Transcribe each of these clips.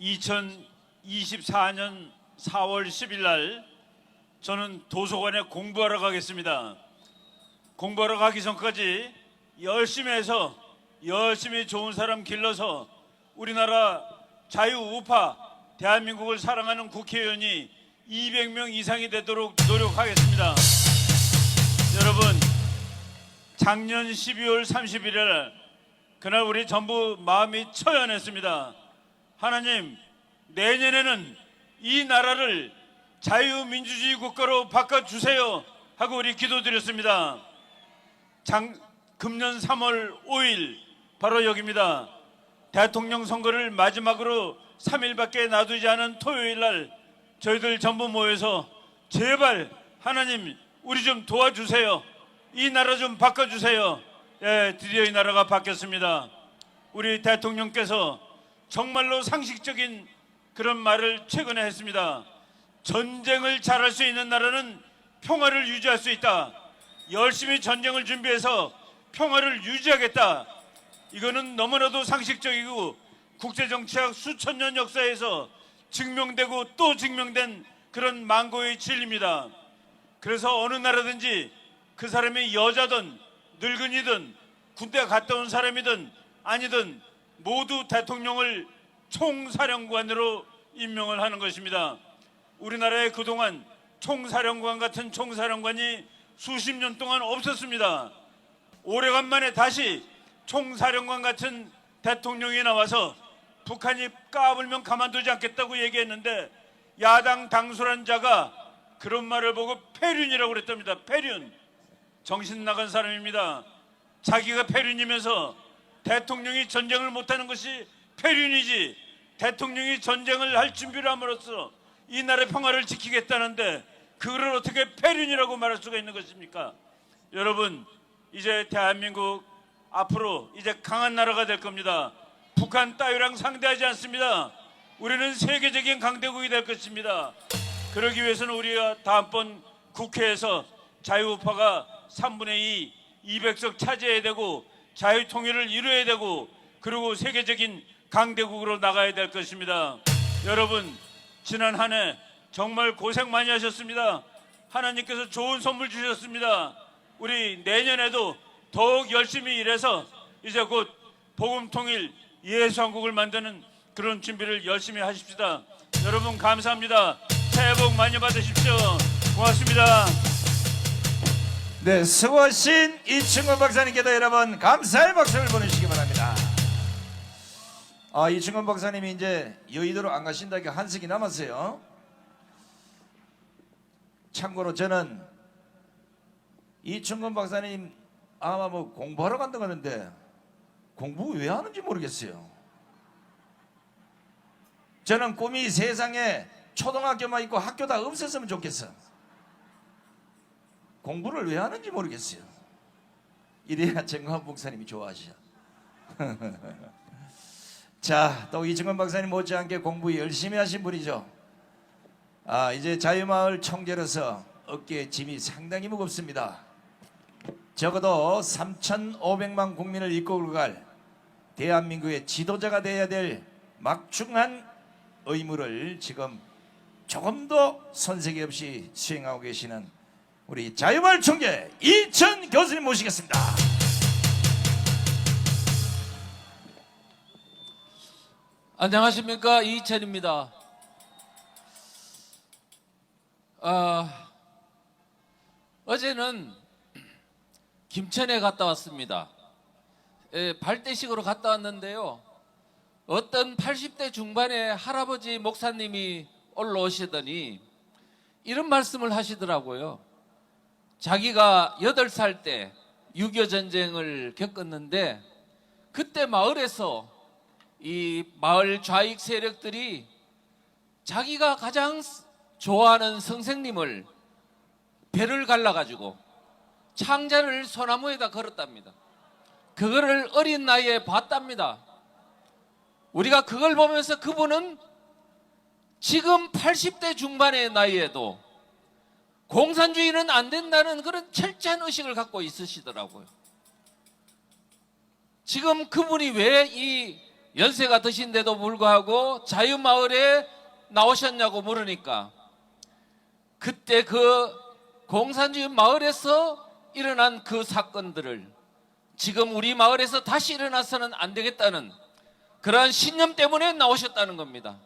2024년 4월 10일 날 저는 도서관에 공부하러 가겠습니다. 공부하러 가기 전까지 열심히 해서 열심히 좋은 사람 길러서 우리나라 자유우파 대한민국을 사랑하는 국회의원이 200명 이상이 되도록 노력하겠습니다. 여러분, 작년 12월 31일 그날 우리 전부 마음이 처연했습니다. 하나님, 내년에는 이 나라를 자유민주주의 국가로 바꿔주세요 하고 우리 기도드렸습니다. 금년 3월 5일 바로 여기입니다. 대통령 선거를 마지막으로 3일밖에 놔두지 않은 토요일 날 저희들 전부 모여서 제발 하나님 우리 좀 도와주세요. 이 나라 좀 바꿔주세요. 예, 드디어 이 나라가 바뀌었습니다. 우리 대통령께서 정말로 상식적인 그런 말을 최근에 했습니다. 전쟁을 잘할 수 있는 나라는 평화를 유지할 수 있다. 열심히 전쟁을 준비해서 평화를 유지하겠다. 이거는 너무나도 상식적이고 국제정치학 수천 년 역사에서 증명되고 또 증명된 그런 망고의 진리입니다. 그래서 어느 나라든지 그 사람이 여자든 늙은이든 군대 갔다 온 사람이든 아니든 모두 대통령을 총사령관으로 임명을 하는 것입니다. 우리나라에 그동안 총사령관 같은 총사령관이 수십 년 동안 없었습니다. 오래간만에 다시 총사령관 같은 대통령이 나와서 북한이 까불면 가만두지 않겠다고 얘기했는데 야당 당수란 자가 그런 말을 보고 폐륜이라고 그랬답니다. 폐륜. 정신 나간 사람입니다. 자기가 폐륜이면서 대통령이 전쟁을 못하는 것이 폐륜이지, 대통령이 전쟁을 할 준비를 함으로써 이 나라의 평화를 지키겠다는데 그걸 어떻게 폐륜이라고 말할 수가 있는 것입니까? 여러분, 이제 대한민국 앞으로 이제 강한 나라가 될 겁니다. 북한 따위랑 상대하지 않습니다. 우리는 세계적인 강대국이 될 것입니다. 그러기 위해서는 우리가 다음번 국회에서 자유우파가 3분의 2, 200석 차지해야 되고 자유통일을 이루어야 되고 그리고 세계적인 강대국으로 나가야 될 것입니다. 여러분, 지난 한 해 정말 고생 많이 하셨습니다. 하나님께서 좋은 선물 주셨습니다. 우리 내년에도 더욱 열심히 일해서 이제 곧 복음통일 예수한국을 만드는 그런 준비를 열심히 하십시다. 여러분 감사합니다. 새해 복 많이 받으십시오. 고맙습니다. 네, 수고하신 이충건 박사님께도 여러분 감사의 박수를 보내주시기 바랍니다. 이충건 박사님이 이제 여의도로 안 가신다니까 한석이 남았어요. 참고로 저는 이충건 박사님 아마 뭐 공부하러 간다고 하는데 공부 왜 하는지 모르겠어요. 저는 꿈이 세상에 초등학교만 있고 학교 다 없었으면 좋겠어. 공부를 왜 하는지 모르겠어요. 이래야 정광훈 목사님이 좋아하시죠. 자, 또 이충건 박사님 못지않게 공부 열심히 하신 분이죠. 이제 자유마을 총재로서 어깨에 짐이 상당히 무겁습니다. 적어도 3,500만 국민을 이끌고 갈 대한민국의 지도자가 되어야 될 막중한 의무를 지금 조금도 손색이 없이 수행하고 계시는 우리 자유마을 총재 이천 교수님 모시겠습니다. 안녕하십니까, 이천입니다. 어제는 김천에 갔다 왔습니다. 발대식으로 갔다 왔는데요, 어떤 80대 중반의 할아버지 목사님이 올라오시더니 이런 말씀을 하시더라고요. 자기가 8살 때 6.25 전쟁을 겪었는데 그때 마을에서 이 마을 좌익 세력들이 자기가 가장 좋아하는 선생님을 배를 갈라가지고 창자를 소나무에다 걸었답니다. 그거를 어린 나이에 봤답니다. 우리가 그걸 보면서 그분은 지금 80대 중반의 나이에도 공산주의는 안 된다는 그런 철저한 의식을 갖고 있으시더라고요. 지금 그분이 왜 이 연세가 드신데도 불구하고 자유마을에 나오셨냐고 물으니까 그때 그 공산주의 마을에서 일어난 그 사건들을 지금 우리 마을에서 다시 일어나서는 안 되겠다는 그러한 신념 때문에 나오셨다는 겁니다.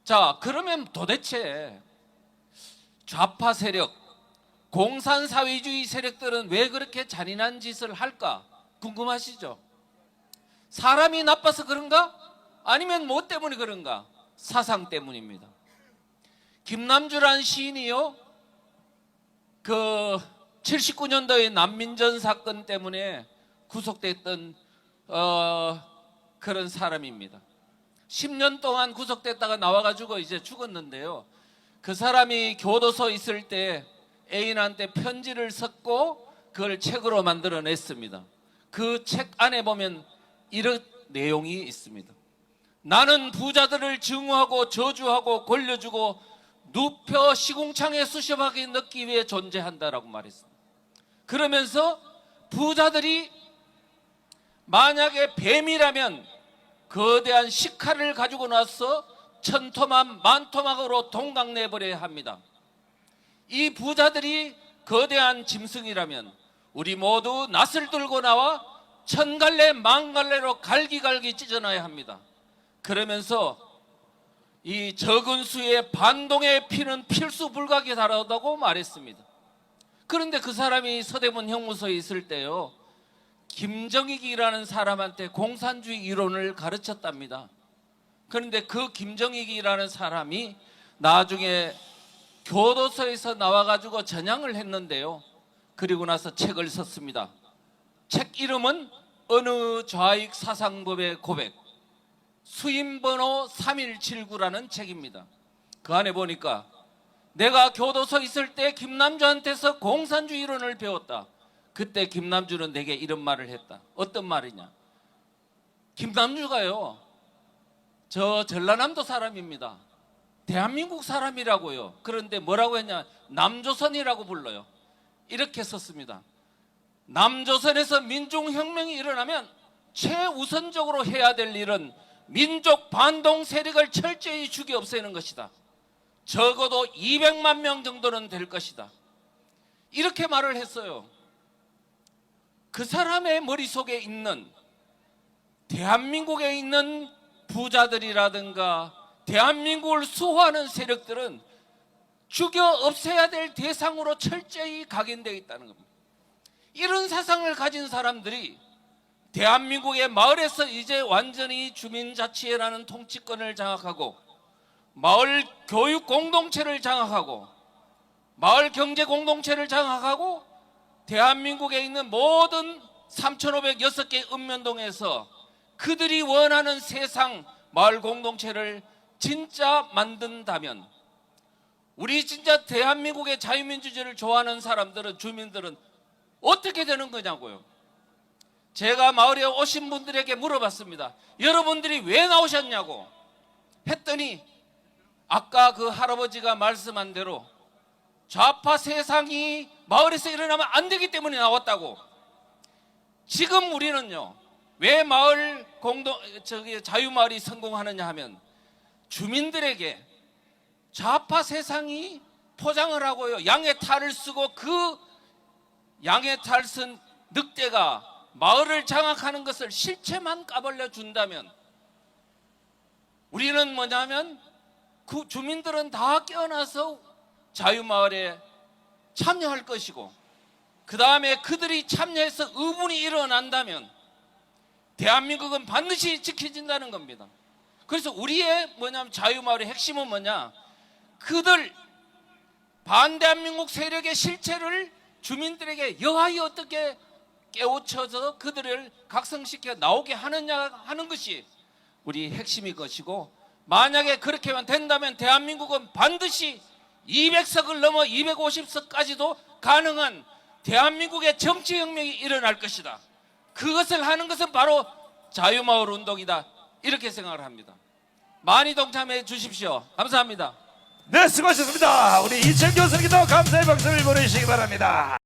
자, 그러면 도대체 좌파 세력, 공산사회주의 세력들은 왜 그렇게 잔인한 짓을 할까 궁금하시죠? 사람이 나빠서 그런가? 아니면 뭐 때문에 그런가? 사상 때문입니다. 김남주라는 시인이요, 그 79년도의 난민전 사건 때문에 구속됐던 그런 사람입니다. 10년 동안 구속됐다가 나와가지고 이제 죽었는데요. 그 사람이 교도소 있을 때 애인한테 편지를 썼고 그걸 책으로 만들어냈습니다. 그 책 안에 보면 이런 내용이 있습니다. 나는 부자들을 증오하고 저주하고 권려주고 눕혀 시궁창에 수십하게 넣기 위해 존재한다라고 말했습니다. 그러면서 부자들이 만약에 뱀이라면 거대한 식칼을 가지고 나서 천토막 만토막으로 동강내버려야 합니다. 이 부자들이 거대한 짐승이라면 우리 모두 낫을 들고 나와 천갈래 만갈래로 갈기갈기 찢어놔야 합니다. 그러면서 이 적은 수의 반동의 피는 필수 불가하게 다르다고 말했습니다. 그런데 그 사람이 서대문 형무소에 있을 때요, 김정익이라는 사람한테 공산주의 이론을 가르쳤답니다. 그런데 그 김정익이라는 사람이 나중에 교도소에서 나와가지고 전향을 했는데요, 그리고 나서 책을 썼습니다. 책 이름은 어느 좌익 사상법의 고백, 수임번호 3179라는 책입니다. 그 안에 보니까 내가 교도소 있을 때 김남주한테서 공산주의 이론을 배웠다. 그때 김남주는 내게 이런 말을 했다. 어떤 말이냐? 김남주가요, 저 전라남도 사람입니다. 대한민국 사람이라고요. 그런데 뭐라고 했냐? 남조선이라고 불러요. 이렇게 썼습니다. 남조선에서 민중혁명이 일어나면 최우선적으로 해야 될 일은 민족 반동 세력을 철저히 죽여 없애는 것이다. 적어도 200만 명 정도는 될 것이다. 이렇게 말을 했어요. 그 사람의 머릿속에 있는, 대한민국에 있는 부자들이라든가 대한민국을 수호하는 세력들은 죽여 없애야 될 대상으로 철저히 각인되어 있다는 겁니다. 이런 사상을 가진 사람들이 대한민국의 마을에서 이제 완전히 주민자치회라는 통치권을 장악하고 마을 교육 공동체를 장악하고 마을 경제 공동체를 장악하고 대한민국에 있는 모든 3,506개 읍면동에서 그들이 원하는 세상 마을 공동체를 진짜 만든다면, 우리 진짜 대한민국의 자유민주주의를 좋아하는 사람들은, 주민들은 어떻게 되는 거냐고요. 제가 마을에 오신 분들에게 물어봤습니다. 여러분들이 왜 나오셨냐고 했더니 아까 그 할아버지가 말씀한 대로 좌파 세상이 마을에서 일어나면 안 되기 때문에 나왔다고. 지금 우리는요, 왜 마을 자유마을이 성공하느냐 하면 주민들에게 좌파 세상이 포장을 하고요, 양의 탈을 쓰고 그 양의 탈 쓴 늑대가 마을을 장악하는 것을 실체만 까발려 준다면, 우리는 뭐냐면 그 주민들은 다 깨어나서 자유마을에 참여할 것이고, 그 다음에 그들이 참여해서 의문이 일어난다면 대한민국은 반드시 지켜진다는 겁니다. 그래서 우리의 뭐냐면 자유마을의 핵심은 뭐냐, 그들 반대한민국 세력의 실체를 주민들에게 여하이 어떻게 깨우쳐서 그들을 각성시켜 나오게 하느냐 하는 것이 우리 핵심일 것이고, 만약에 그렇게만 된다면 대한민국은 반드시 200석을 넘어 250석까지도 가능한 대한민국의 정치혁명이 일어날 것이다. 그것을 하는 것은 바로 자유마을 운동이다. 이렇게 생각을 합니다. 많이 동참해 주십시오. 감사합니다. 네, 수고하셨습니다. 우리 이철 교수님께도 감사의 박수를 보내주시기 바랍니다.